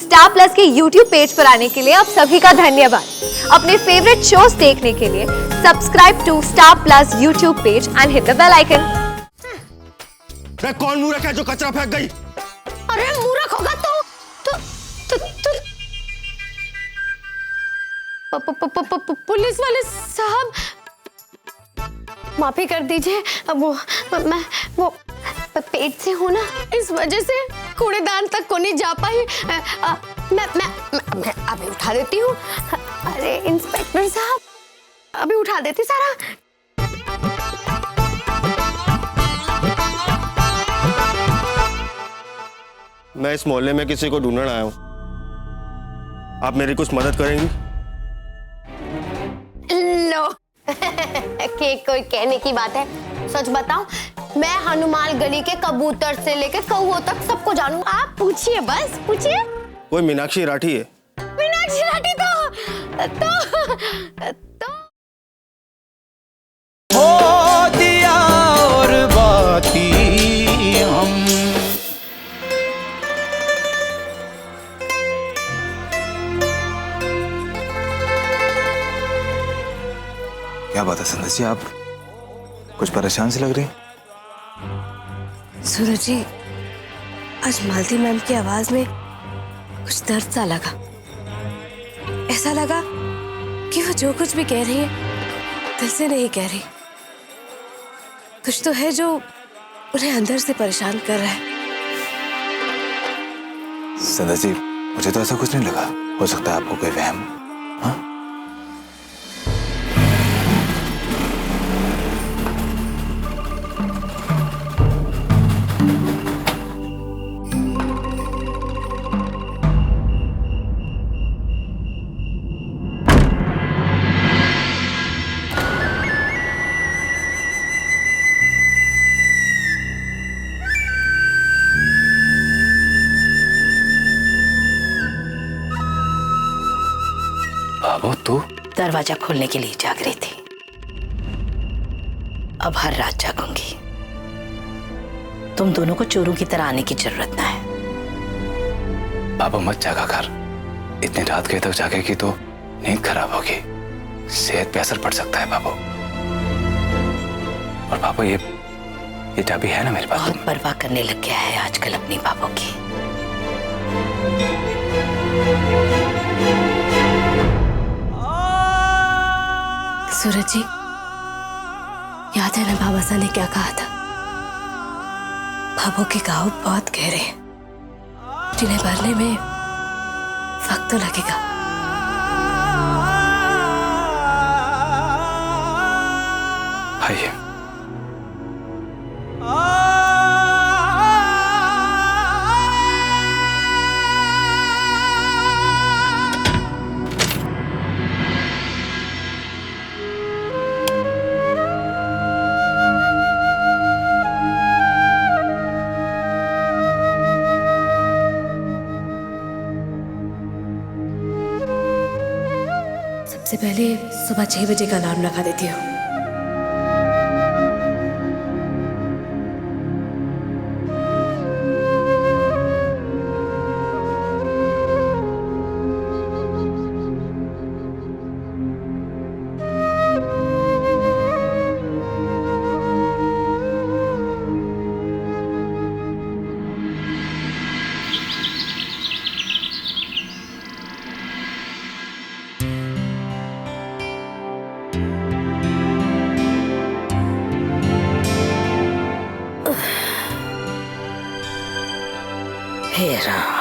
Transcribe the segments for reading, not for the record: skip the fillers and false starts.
Star plus के YouTube page पर आने के लिए आप सभी का धन्यवाद। अपने फेवरेट शोज देखने के लिए subscribe to Star Plus YouTube page and hit the bell icon. मैं कौन मूर्ख है जो कचरा फेंक गई? अरे मूर्ख होगा तो पुलिस वाले साहब माफी कर दीजिए। मैं पेट से हूँ ना, इस वजह से कूड़ेदान तक को नहीं जा पाई। मैं अभी उठा देती हूँ। अरे इंस्पेक्टर साहब, अभी उठा देती सारा। मैं इस मोहल्ले में किसी को ढूंढने आया हूँ। आप मेरी कुछ मदद करेंगी? लो कि कोई कहने की बात है। सच बताऊं, मैं हनुमान गली के कबूतर से लेकर कौओं तक सबको जानू। आप पूछिए, बस पूछिए। कोई मीनाक्षी राठी है? मीनाक्षी राठी तो हो दिया और बाती हम। क्या बात है संदेश जी, आप कुछ परेशान से लग रही? सूरज जी, आज मालती मैम की आवाज में कुछ दर्द सा लगा। ऐसा लगा कि वो जो कुछ भी कह रही है दिल से नहीं कह रही। कुछ तो है जो उन्हें अंदर से परेशान कर रहा है। संदेश जी, मुझे तो ऐसा कुछ नहीं लगा। हो सकता है आपको कोई वहम। हाँ, बाबू तू? दरवाजा खोलने के लिए जाग रही थी। अब हर रात जागूंगी। तुम दोनों को चोरों की तरह आने की जरूरत ना है। बाबू मत जागा कर। इतनी रात के तक जागेगी तो नींद खराब होगी, सेहत पे असर पड़ सकता है बाबू। और बाबू ये चाबी है ना मेरे पास। बहुत परवाह करने लग गया है आजकल अपनी बाबू की। सूरज जी, याद है ना बाबा साहब ने क्या कहा था? बाबू के घाव बहुत गहरे हैं, जिन्हें भरने में वक्त तो लगेगा। आइए। सबसे पहले सुबह 6 बजे का अलार्म लगा देती हूँ। हे राम।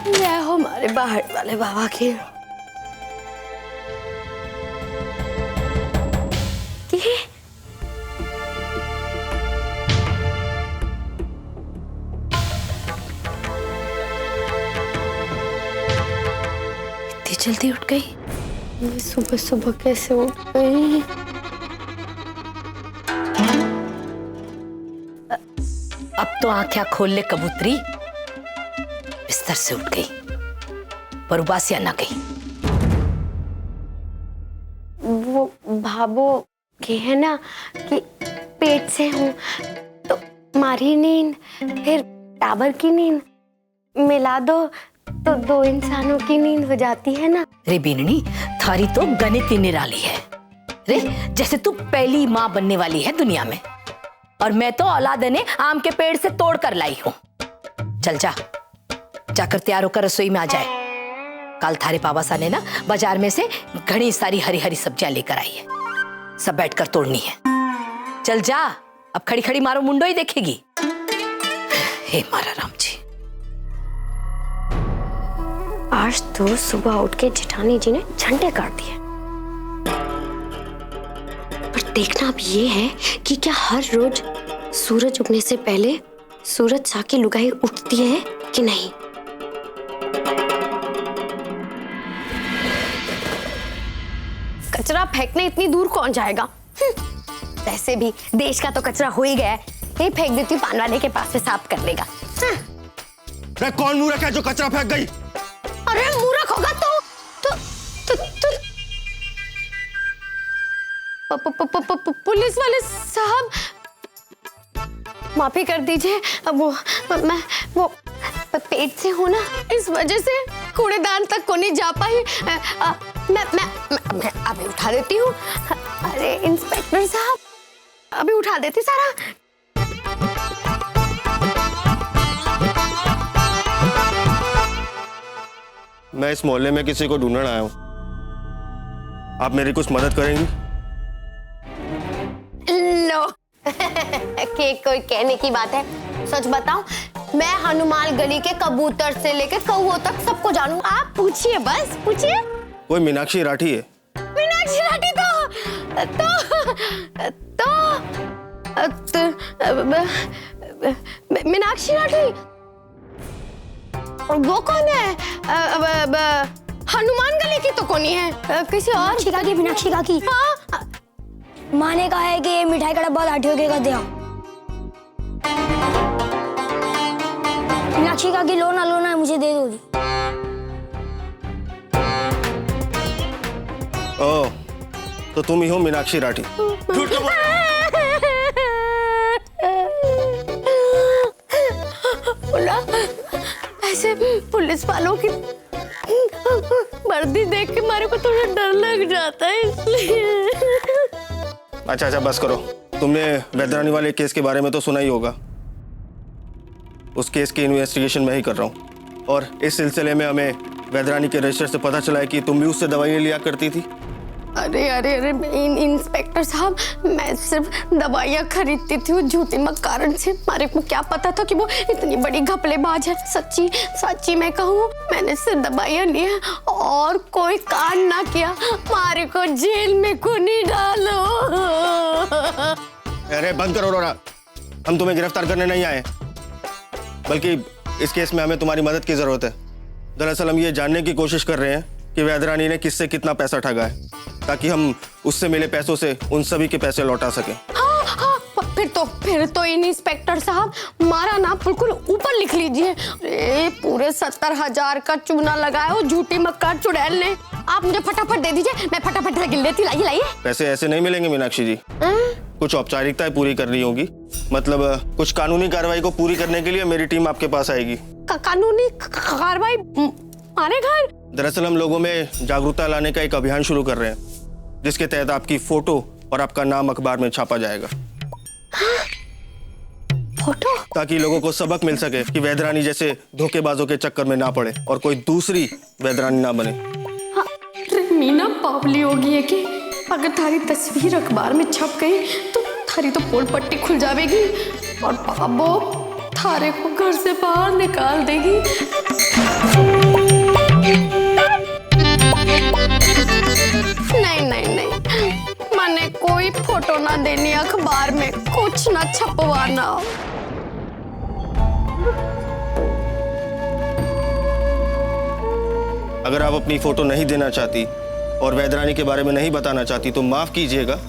जय हो हमारे बाहर वाले बाबा की। इतनी जल्दी उठ गई? मैं सुबह सुबह कैसे उठ गई? अब तो आंखें खोल ले कबूतरी। बिस्तर से उठ गई पर उबासिया ना गई। वो भाभो के है ना कि पेट से हूँ तो मारी नींद फिर टाबर की नींद मिला दो तो दो इंसानों की नींद हो जाती है ना। रे बीननी, थारी तो गणित ही निराली है रे, जैसे तू पहली माँ बनने वाली है दुनिया में, और मैं तो औलाद ने आम के पेड़ से तोड़ कर लाई हूँ। चल जा, जाकर तैयार होकर रसोई में आ जाए। कल थारे पापा सा ने ना बाजार में से घनी सारी हरी हरी सब्जियां लेकर आई है, सब बैठकर तोड़नी है। चल जा, अब खड़ी खड़ी मारो मुंडो ही देखेगी। हे मारा राम जी। आज तो सुबह उठ के जेठानी जी ने झंडे काट दिए, पर देखना अब ये है कि क्या हर रोज सूरज उगने से पहले सूरज सा की लुगाई उठती है कि नहीं। कचरा फेंकने इतनी दूर कौन जाएगा? वैसे भी देश का तो कचरा हो ही गया है, ये फेंक देती हूँ पान वाले के पास से साफ कर लेगा। कौन मूर्ख है जो कचरा फेंक गई? अरे मूर्ख होगा तो पुलिस वाले साहब माफी कर दीजिए। अब मैं पेट से हूँ ना, इस वजह से कूड़ेदान तक को नहीं जा पाई। मैं अभी उठा देती हूँ। अरे इंस्पेक्टर साहब, अभी उठा देती सारा। मैं इस मोहल्ले में किसी को ढूंढने आया हूँ, आप मेरी कुछ मदद करेंगी? लो कि कोई कहने की बात है। सच बताऊं, मैं हनुमान गली के कबूतर से लेकर कौओं तक सबको जानू। आप पूछिए, बस पूछिए। कोई मीनाक्षी राठी है? मीनाक्षी राठी मीनाक्षी राठी वो कौन है? हनुमान गली की तो कोनी है, किसी और की मीनाक्षी काकी। हाँ? माँ ने कहा है कि ये मिठाई का डब्बा लाठियों के का दे आओ। मीनाक्षी काकी लो ना है, मुझे दे दो। ओह, तो तुम ही हो मीनाक्षी राठी? झूठ क्यों बोल? ऐसे पुलिस वालों की वर्दी देख के मेरे को थोड़ा डर लग जाता है, इसलिए। अच्छा बस करो। तुमने वैद्यरानी वाले केस के बारे में तो सुना ही होगा। उस केस की इन्वेस्टिगेशन मैं ही कर रहा हूँ, और इस सिलसिले में हमें वैद्यरानी के रजिस्टर से पता चला है कि तुम भी उससे दवाइयाँ लिया करती थी। अरे इंस्पेक्टर साहब, मैं सिर्फ दवाइयाँ खरीदती थी झूठी मक्कारण से। मारे को क्या पता था कि वो इतनी बड़ी घपलेबाज है। सच्ची मैं कहूँ, मैंने सिर्फ दवाइयाँ ली है और कोई कांड ना किया। मारे को जेल में को नहीं डालो। अरे बंद करो रोना, हम तुम्हें गिरफ्तार करने नहीं आए, बल्कि इस केस में हमें तुम्हारी मदद की जरूरत है। दरअसल हम ये जानने की कोशिश कर रहे हैं कि वैद्यरानी ने किससे कितना पैसा ठगा है, ताकि हम उससे मिले पैसों से उन सभी के पैसे लौटा सकें। हाँ, फिर तो इन इंस्पेक्टर साहब हमारा नाम बिल्कुल ऊपर लिख लीजिए। पूरे 70,000 का चूना लगाया वो झूठी मक्कार चुड़ैल ने। आप मुझे फटाफट दे दीजिए, मैं फटाफट गिन लेती। लाइए। पैसे ऐसे नहीं मिलेंगे मीनाक्षी जी, कुछ औपचारिकताएं पूरी करनी होगी। मतलब कुछ कानूनी कार्रवाई को पूरी करने के लिए मेरी टीम आपके पास आएगी। कानूनी कार्रवाई हमारे घर? दरअसल हम लोगों में जागरूकता लाने का एक अभियान शुरू कर रहे हैं, जिसके तहत आपकी फोटो और आपका नाम अखबार में छापा जाएगा। फोटो? ताकि लोगों को सबक मिल सके कि वैद्यरानी जैसे धोखेबाजों के चक्कर में ना पड़े और कोई दूसरी वैद्यरानी ना बने। हाँ, मीना पावली होगी है कि अगर थारी तस्वीर अखबार में छप गई तो थारी तो पोल पट्टी खुल जाएगी और बाबो थारे को घर से बाहर निकाल देगी। नहीं, मैंने कोई फोटो ना देनी अखबार में, कुछ ना छपवाना। अगर आप अपनी फोटो नहीं देना चाहती और वैदरानी के बारे में नहीं बताना चाहती तो माफ कीजिएगा,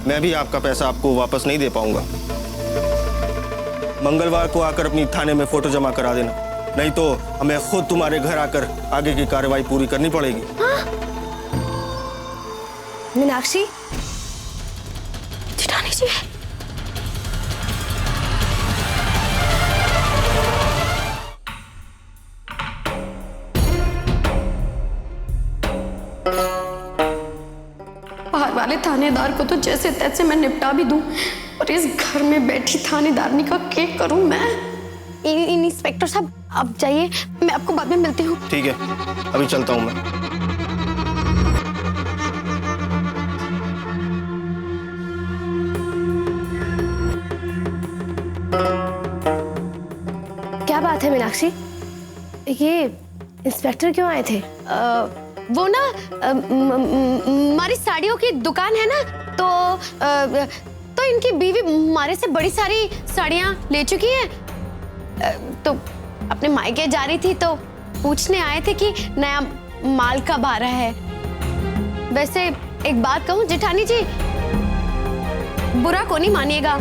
मैं भी आपका पैसा आपको वापस नहीं दे पाऊंगा। मंगलवार को आकर अपनी थाने में फोटो जमा करा देना, नहीं तो हमें खुद तुम्हारे घर आकर आगे की कार्रवाई पूरी करनी पड़ेगी। मीनाक्षी, जेठानी जी, बाहर वाले थानेदार को तो जैसे तैसे मैं निपटा भी दूं, और इस घर में बैठी थानेदारनी का क्या करूं मैं? इंस्पेक्टर साहब आप जाइए, मैं आपको बाद में मिलती हूँ। ठीक है, अभी चलता हूँ मैं। क्या बात है मीनाक्षी, ये इंस्पेक्टर क्यों आए थे? वो ना हमारी साड़ियों की दुकान है ना, तो इनकी बीवी हमारे से बड़ी सारी साड़ियाँ ले चुकी है, तो अपने मायके जा रही थी तो पूछने आए थे कि नया माल कब आ रहा है। वैसे एक बात कहूँ जेठानी जी, बुरा को नहीं मानिएगा,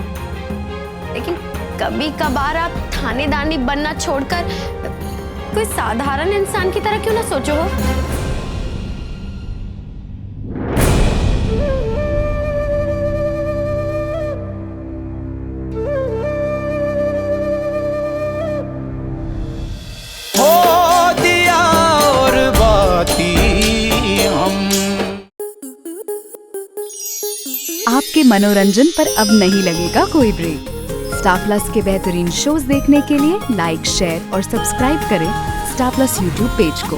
लेकिन कभी कभार आप थानेदारनी बनना छोड़कर कोई साधारण इंसान की तरह क्यों ना सोचो हो? आपके मनोरंजन पर अब नहीं लगेगा कोई ब्रेक। स्टार प्लस के बेहतरीन शोज देखने के लिए लाइक, शेयर और सब्सक्राइब करें स्टार प्लस यूट्यूब पेज को।